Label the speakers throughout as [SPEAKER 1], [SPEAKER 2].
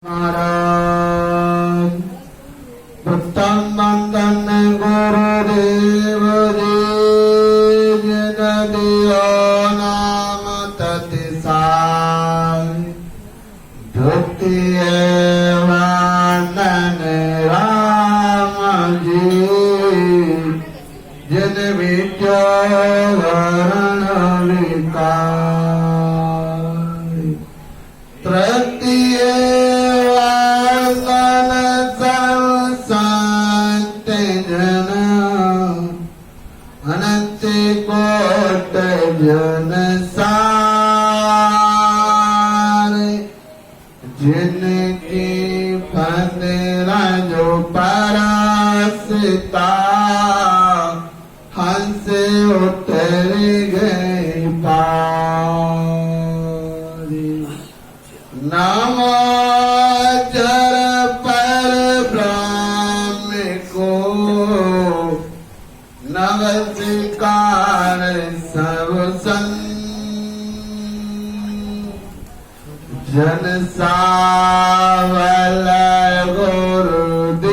[SPEAKER 1] महाराज उत्तम मंदन गुरुदेव जी जिन दियो नाम ततिसाय धुति वंदन राम जी जिन विद्यो वरण विकार तृतीय जन सारे जिनकी फतेरा जो परसता हंस उतर गए पारी नमो जर पर ब्रह्म को नमस्कार सब जन सावल गुरुदेव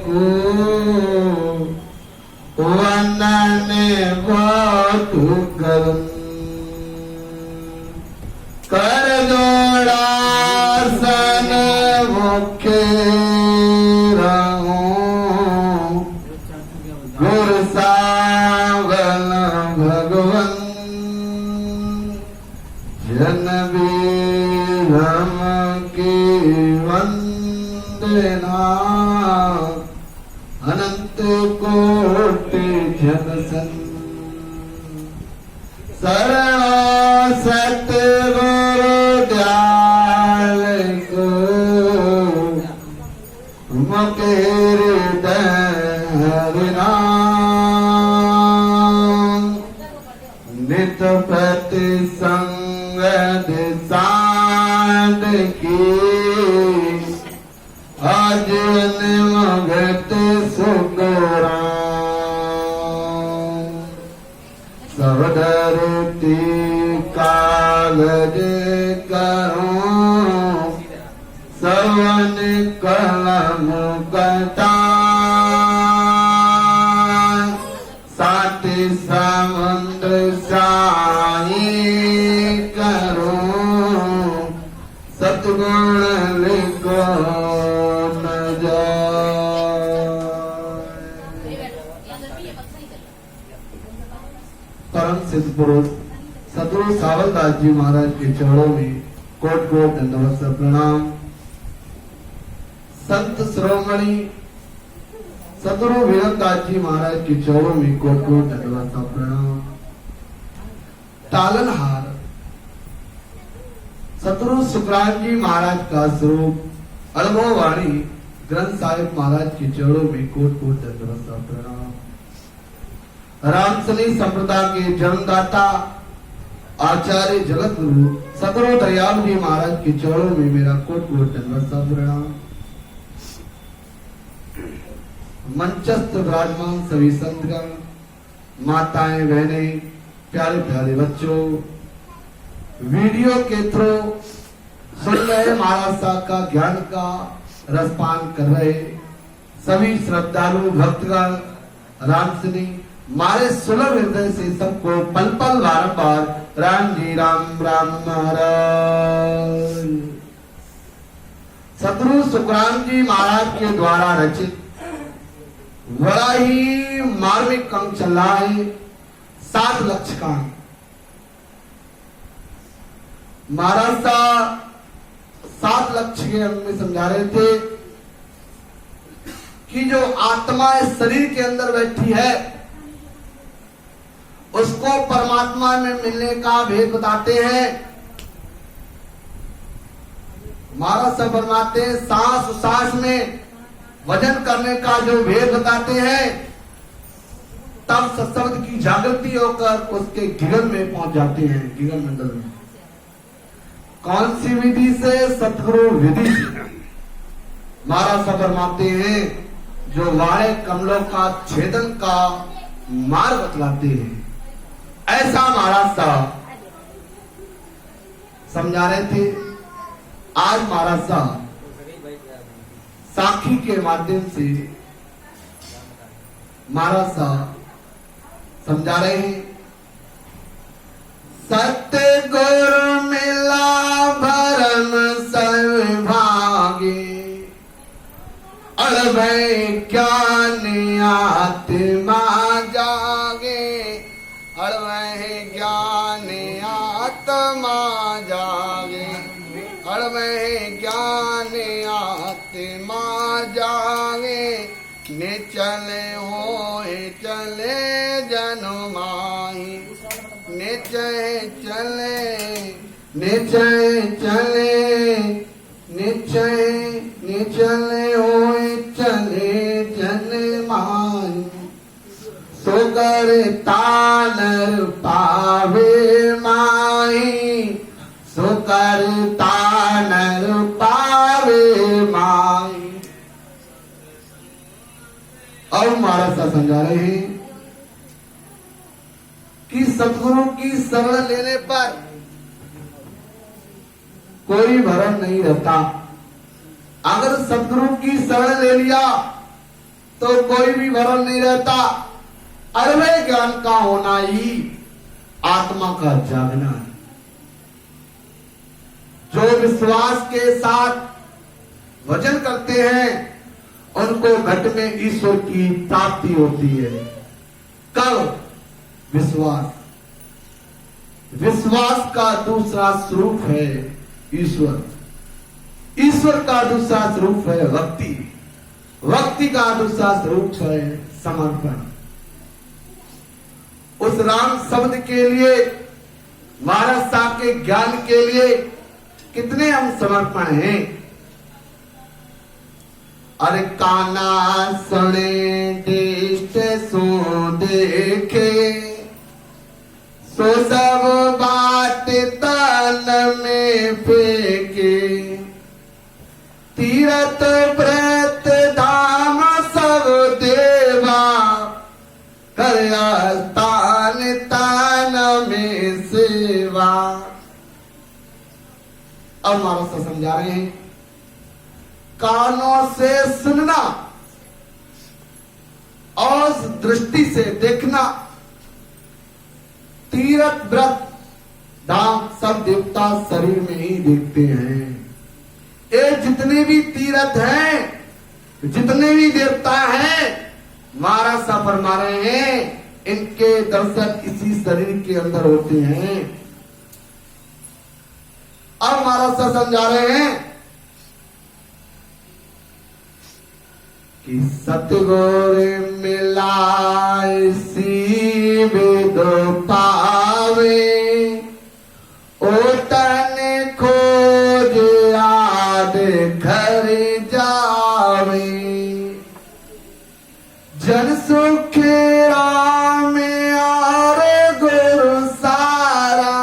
[SPEAKER 1] को वंदन बहुत कर जोड़ा सन मुख्य गुरु सावल भगवन जन हम की वंदना अनंत कोटि जन सन शरण सतगुरु दयाल को मुके नित प्रति संगत सांड की अजन मगत सुगराम सवधरती कागज करूं सवन कलम कटा साथी समुद्र साई करूं सतगुण लिखो न जाए। परम सिद्ध पुरुष सतगुरु सावलदास जी महाराज के चरणों में कोट कोट दंडवत प्रणाम। संत शिरोमणि सतगुरु वीरदास जी महाराज के चरणों में कोट कोट दंडवत प्रणाम। तालनहार सतगुरु सुखराम जी महाराज का स्वरूप अनुभव वाणी ग्रंथ साहिब महाराज के चरणों में कोट कोट दंडवत प्रणाम। रामसनी संप्रदाय के जन्मदाता आचार्य जगत गुरु सतगुरु दयाल जी महाराज के चरणों में मेरा कोट कोट दंडवत प्रणाम। मंचस्थ विराजमान सभी संतगण, माताएं, बहनें, प्यारे प्यारे बच्चों, वीडियो के थ्रू सुन रहे महाराज साहब का ज्ञान का रसपान कर रहे सभी श्रद्धालु भक्तगण, रामसनी मारे सुलभ हृदय से सबको पल पल बारंबार राम जी राम राम महाराज। सतगुरु सुखराम जी महाराज के द्वारा रचित बड़ा ही मार्मिक काम चल रहा है 7 लक्ष्य का। महाराज साहब 7 लक्ष्य के अंग में समझा रहे थे कि जो आत्मा इस शरीर के अंदर बैठी है उसको परमात्मा में मिलने का भेद बताते हैं। महाराज साहब फरमाते हैं सांस सांस में वजन करने का जो भेद बताते हैं तब सत्संग की जागृति होकर उसके गिगन में पहुंच जाते हैं, गिगन मंडल में। कौन सी विधि से? सतगुरु विधि से। महाराज साहब फरमाते हैं जो वाणे कमलों का छेदन का मार्ग बतलाते हैं ऐसा महाराज साहब समझा रहे थे आज महाराज साहब साखी के माध्यम से महाराज साहब समझा रहे हैं। सत्य गुरु मिला भरम सर्वभागे, अड़भय ज्ञान आत्मा जागे, अड़भय ज्ञान आत्मा जागे, अड़भय ज्ञान आत्मा जागे। निचले होए चले जनुमाही, निचय चले निचय चले निचय निचले होए चले जनुमाही। सोगर तानर पावे माही, सोकर तानर पावे माही। अब महाराज साहब समझा रहे हैं कि सतगुरु की शरण लेने पर कोई भरम नहीं रहता। अगर सतगुरु की शरण ले लिया तो कोई भी भरम नहीं रहता। अरवे ज्ञान का होना ही आत्मा का जागना है। जो विश्वास के साथ भजन करते हैं उनको घट में ईश्वर की प्राप्ति होती है। कब? विश्वास। विश्वास का दूसरा स्वरूप है ईश्वर। ईश्वर का दूसरा स्वरूप है भक्ति। भक्ति का दूसरा स्वरूप है समर्पण। उस राम शब्द के लिए, महाराज साहब के ज्ञान के लिए कितने हम समर्पण हैं। अरे काना सुने दृष्ट सो देखे, सो सब बात तन में फेंके। तीरथ व्रत धाम सब देवा, कर स्थान तान में सेवा। अब हमारा सा समझा रहे हैं, कानों से सुनना और दृष्टि से देखना, तीर्थ व्रत धाम सब देवता शरीर में ही देखते हैं। ये जितने भी तीर्थ हैं, जितने भी देवता हैं, महाराज साहब फरमा रहे हैं, इनके दर्शन इसी शरीर के अंदर होते हैं। अब महाराज साहब समझा रहे हैं कि सतगुरु मिलाए सी वेद पावे, ओटन खोज आद घर जावे। जन सुख राम आरे गुरु सारा,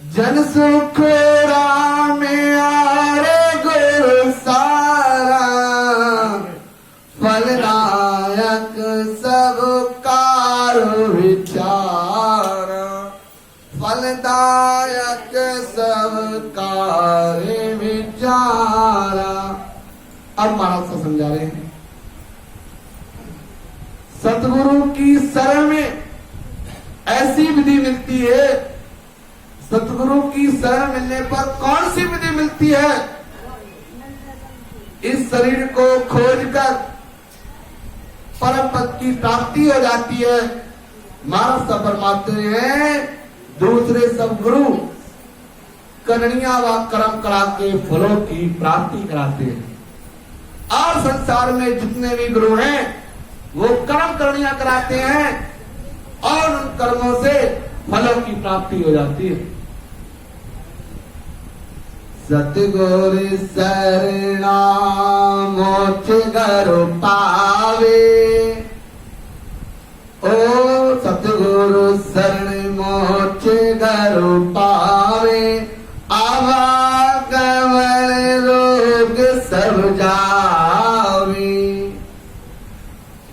[SPEAKER 1] जन सुख राम आरे गुरु सारा। फलदायक सब कार विचार, फलदायक सब कार्य विचारा। अब महाराज से समझा रहे हैं, सतगुरु की शरण में ऐसी विधि मिलती है। सतगुरु की शरण मिलने पर कौन सी विधि मिलती है? इस शरीर को खोजकर परम पद की प्राप्ति हो जाती है। महाराज साहब फरमाते हैं, दूसरे सब गुरु करनिया व कर्म करा के फलों की प्राप्ति कराते हैं। और संसार में जितने भी गुरु हैं वो कर्म करनिया कराते हैं और उन कर्मों से फलों की प्राप्ति हो जाती है। सतगुरु शरणा मोक्ष घर पावे, ओ सतगुरु शरण मोक्ष घर पावे। आवागमन रोग सब जावे,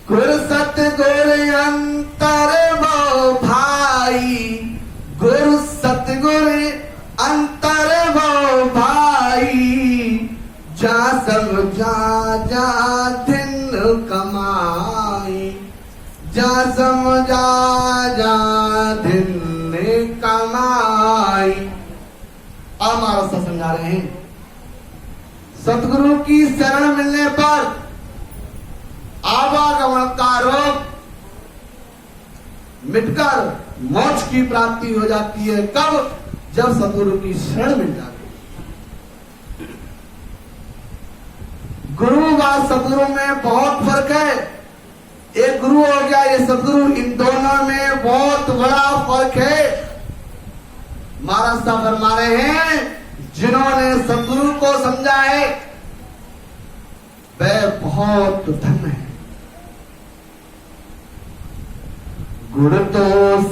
[SPEAKER 1] गुरु सतगुरु अंतर भो भाई, गुरु सतगुरु अंतर भो भाई। समझा रहे हैं, सतगुरु की शरण मिलने पर आवागमन का रोग मिटकर मोक्ष की प्राप्ति हो जाती है। कब? जब सतगुरु की शरण मिल जाती है। गुरु व सतगुरु में बहुत फर्क है। एक गुरु हो गया, ये सतगुरु, इन दोनों में बहुत बड़ा फर्क है। महाराज साहब फरमा रहे हैं, जिन्होंने सतगुरु को समझा है वह बहुत धन्य है। गुरु तो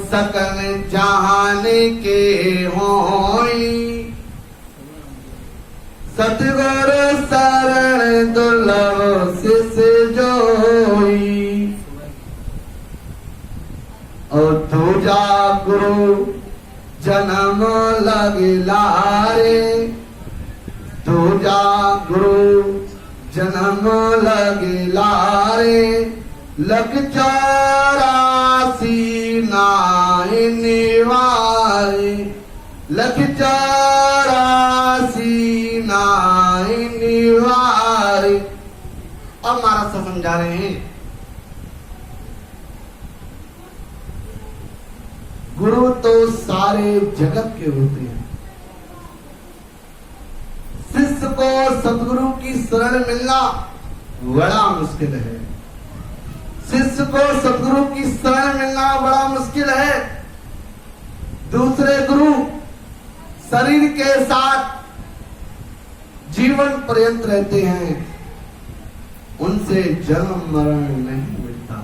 [SPEAKER 1] सकल जहान के होई, सतगुरु शरण दुर्लभ शिष जोई। और दूजा गुरु जन्म लगिला रे, दूजा गुरु जन्म लगिला रे। लग 84 नाई निवारे, लग 84 नाई निवारे। अब महाराज साहब समझा रहे हैं, गुरु तो सारे जगत के होते हैं। शिष्य को सतगुरु की शरण मिलना बड़ा मुश्किल है। शिष्य को सतगुरु की शरण मिलना बड़ा मुश्किल है। दूसरे गुरु शरीर के साथ जीवन पर्यंत रहते हैं, उनसे जन्म मरण नहीं मिलता।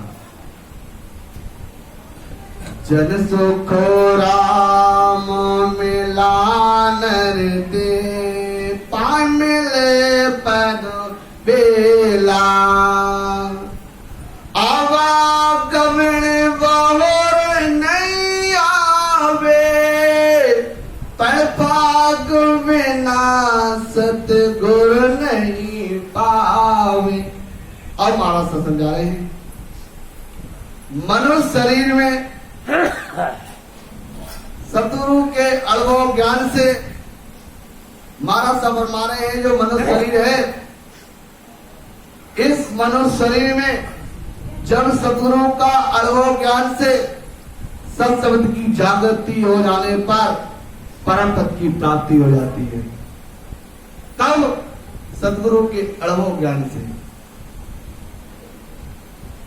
[SPEAKER 1] जन सुख राम मिलान दे, पाए मिले पद बेला। आवागमन बहुर नहीं आवे, पर भाग बिना सतगुरु नहीं पावे। अब महाराज साहब समझा रहे हैं, मनुष्य शरीर में सतगुरु के अनुभव ज्ञान से महाराज साहब फरमा रहे हैं, जो मनुष्य शरीर है, इस मनुष्य शरीर में जब सतगुरु का अनुभव ज्ञान से सत्शब्द की जागृति हो जाने पर परम पद की प्राप्ति हो जाती है। तब सतगुरु के अनुभव ज्ञान से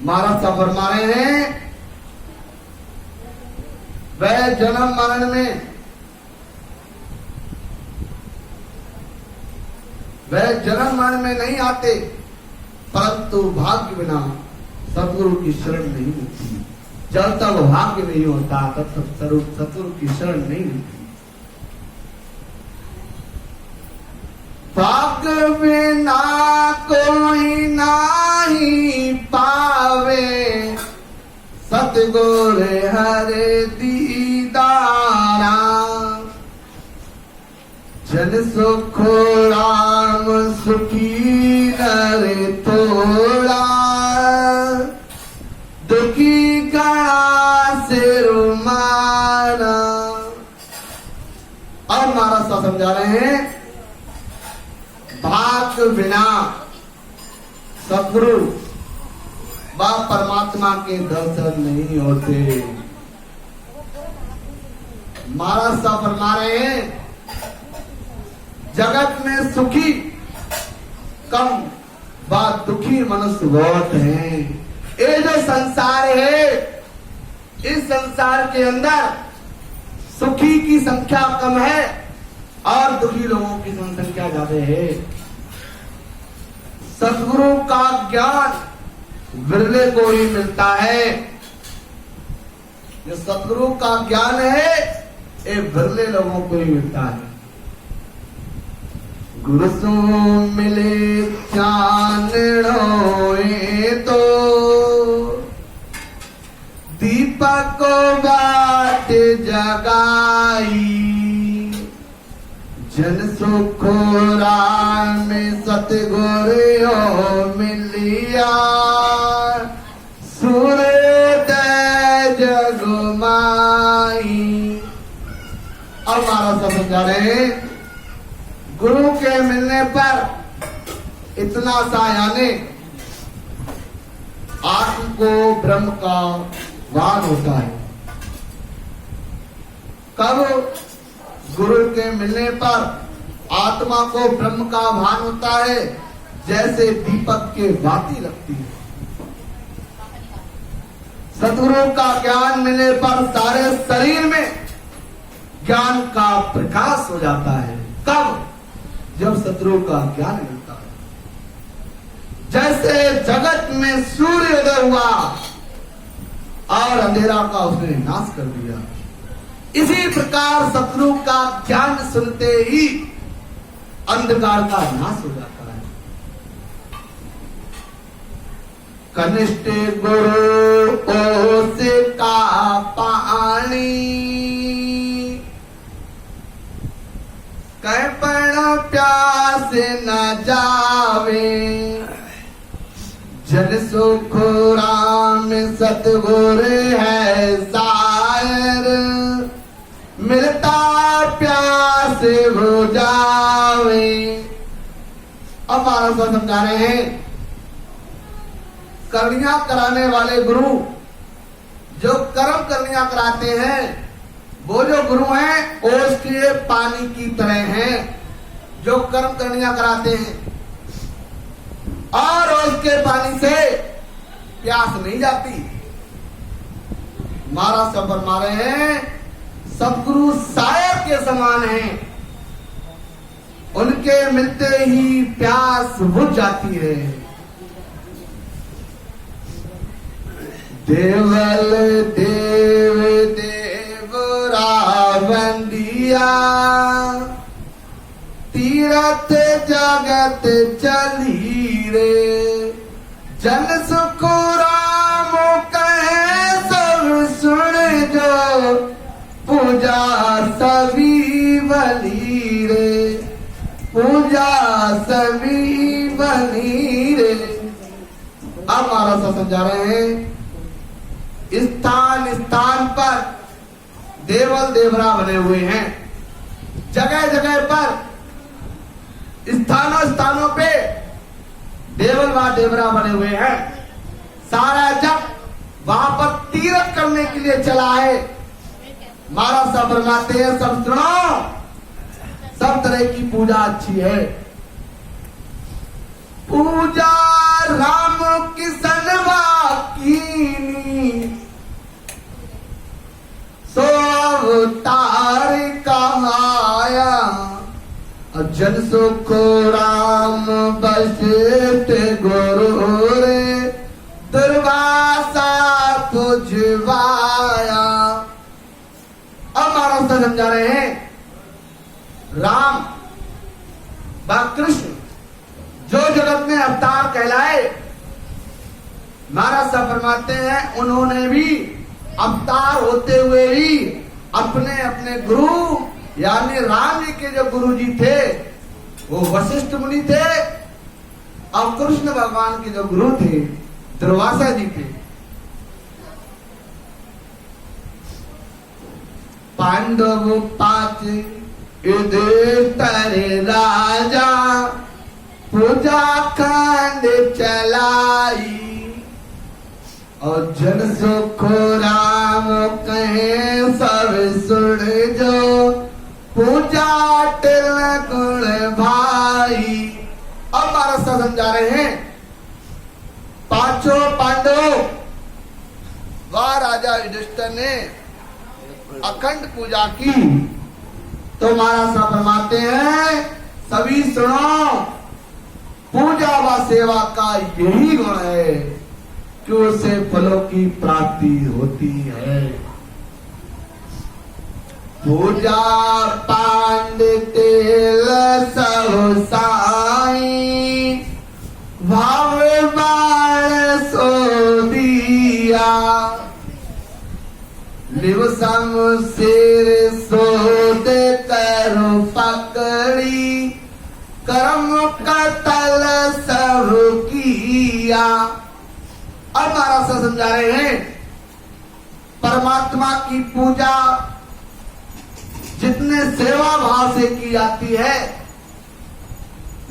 [SPEAKER 1] महाराज साहब फरमा रहे हैं, वह जन्म मरण में, वह जन्म मरण में नहीं आते, परंतु भाग्य बिना सतगुरु की शरण नहीं मिलती। जब तक भाग्य नहीं होता तब तक सतगुरु की शरण नहीं मिलती। भाग्य बिना कोई नाही पावे, सतगुरु हरे दीदारा। जन सुख राम सुखी नरे थोड़ा, दुखी गणा से रुमाना। अब महाराज साहब समझा रहे हैं, भाग्य बिना सतगुरु व परमात्मा के दर्शन नहीं होते। महाराज साहब फरमा रहे हैं, जगत में सुखी कम व दुखी मनुष्य बहुत हैं। ये जो संसार है, इस संसार के अंदर सुखी की संख्या कम है और दुखी लोगों की संख्या ज्यादा है। सतगुरु का ज्ञान विरले को ही मिलता है। जो सतगुरु का ज्ञान है, ये विरले लोगों को ही मिलता है। गुरु सो मिले चानणों तो, दीपक को बाट जगाई। जन सुख राम सतगुरु मिलिया, सूर्योदय जगमाई। अब महाराज समझ रहे, गुरु के मिलने पर इतना सा यानी आत्म को ब्रह्म का भान होता है। कब गुरु के मिलने पर आत्मा को ब्रह्म का भान होता है, जैसे दीपक के बाती लगती है। सतगुरु का ज्ञान मिलने पर सारे शरीर में ज्ञान का प्रकाश हो जाता है। कब? जब सतगुरु का ज्ञान मिलता है। जैसे जगत में सूर्योदय हुआ और अंधेरा का उसने नाश कर दिया, इसी प्रकार सतगुरु का ज्ञान सुनते ही अंधकार का नाश हो जाता है। कनिष्ठ गुरु ओस का पानी कह पण प्यास न जावे, जन सुख राम सतगुर है सायर, मिलता प्यास हो जावे। अब महाराज को समझा रहे हैं, करनियां कराने वाले गुरु जो कर्म करनियां कराते हैं, वो जो गुरु हैं ओस के पानी की तरह हैं, जो कर्म करनियां कराते हैं और उसके पानी से प्यास नहीं जाती। महाराज सब फरमा रहे हैं, सतगुरु सायर के समान हैं, उनके मिलते ही प्यास बुझ जाती है। देवल देव देव रावण दिया, तीरथ जगत चली रे, जन सुख राम कहे सब सुन जो, पूजा सभी बली रे, पूजा सभी बली रे। अब महाराज साहब समझा रहे हैं, स्थान स्थान पर देवल देवरा बने हुए हैं, जगह जगह पर स्थानों स्थानों पे देवल व देवरा बने हुए हैं। सारा जग वहां पर तीर्थ करने के लिए चला है। महाराज साहब फरमाते हैं, सब सुनो, सब तरह की पूजा अच्छी है। पूजा राम किसन कीनी, सो अवतार कहाया, जन सुख राम बसत गुरु रे, दुर्वासा पुजवाया। अब महाराज समझा रहे हैं, राम व कृष्ण जो जगत में अवतार कहलाए, महाराज साहब फरमाते हैं, उन्होंने भी अवतार होते हुए ही अपने अपने गुरु यानी राम जी के जो गुरु जी थे वो वशिष्ठ मुनि थे, और कृष्ण भगवान के जो गुरु थे दुर्वासा जी थे। पांडव पांच युधिष्ठिर राजा, पूजा खंड चलाई, और जन सुख राम कहे सब सुन जो, पूजा तिल गुण भाई। अब महाराज समझा रहे हैं, पांचों पांडवों व राजा युधिष्ठिर ने अखंड पूजा की, तो महाराज साहब फरमाते हैं, सभी सुनो, पूजा व सेवा का यही गुण है कि उसे फलों की प्राप्ति होती है। पूजा पांडित्य सब साई, भाव बाण सो दिया, लिव सम सिर सोद करो पकड़ी, कर्म कतल सब किया। अब महाराज से समझा रहे हैं, परमात्मा की पूजा जितने सेवा भाव से की जाती है,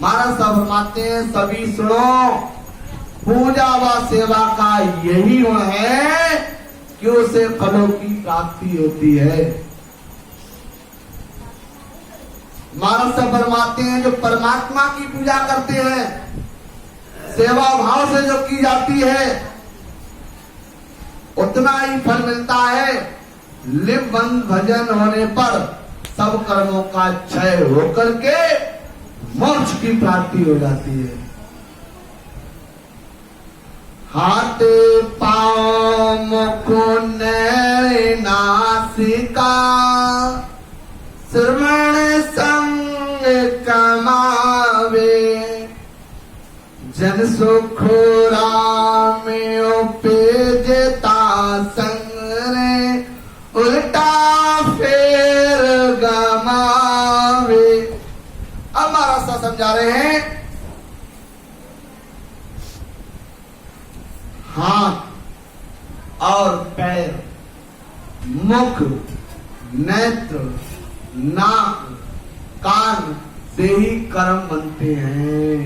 [SPEAKER 1] महाराज सब फरमाते हैं सभी सुनो, पूजा व सेवा का यही गुण है कि उसे फलों की प्राप्ति होती है। महाराज सब फरमाते हैं जो परमात्मा की पूजा करते हैं, सेवा भाव से जो की जाती है, उतना ही फल मिलता है। लिव बंद भजन होने पर सब कर्मों का क्षय होकर के मोक्ष की प्राप्ति हो जाती है। हाथ पांव मुख नैन नासिका श्रवण संग कमावे, जन सुख राम उपजता संग रे उल्टा फेर गमावे। अब महाराज साहब समझा रहे हैं, हाथ और पैर, मुख, नेत्र, नाक, कान से ही कर्म बनते हैं।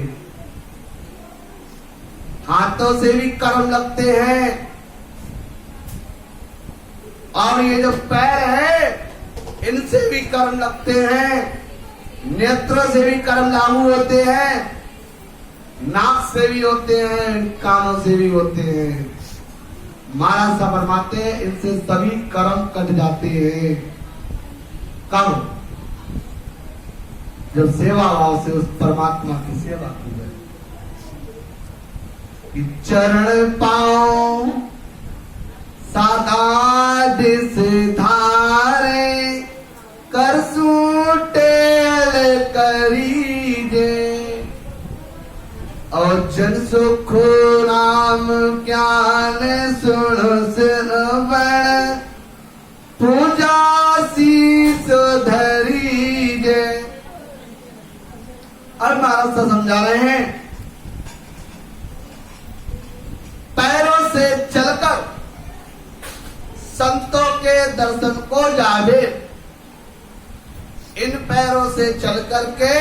[SPEAKER 1] हाथों से भी कर्म लगते हैं, और ये जो पैर है इनसे भी कर्म लगते हैं, नेत्र से भी कर्म लागू होते हैं, नाक से भी होते हैं, कानों से भी होते हैं। महाराज साहब फरमाते हैं इनसे सभी कर्म कट जाते हैं। कब? जब सेवा भाव से उस परमात्मा की सेवा की जाए। चरण पाओ सादा दिस धारे, कर सूटेल करीजे, और जन सुख राम ज्ञान सुन सिर बड़, पूजा शीस धरीजे। अब महाराज साहब समझा रहे हैं, पैरों से चलकर संतों के दर्शन को जावे, इन पैरों से चल करके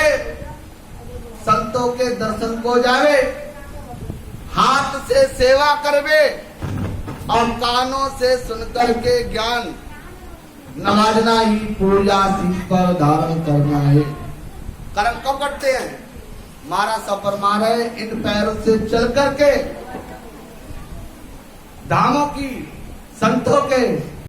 [SPEAKER 1] संतों के दर्शन को जावे, हाथ से सेवा करवे और कानों से सुनकर के ज्ञान नवाजना ही पूजा शीश पर धारण करना है। कर्म कब करते हैं? महाराज सब फरमा रहे इन पैरों से चल करके धामों की, संतों के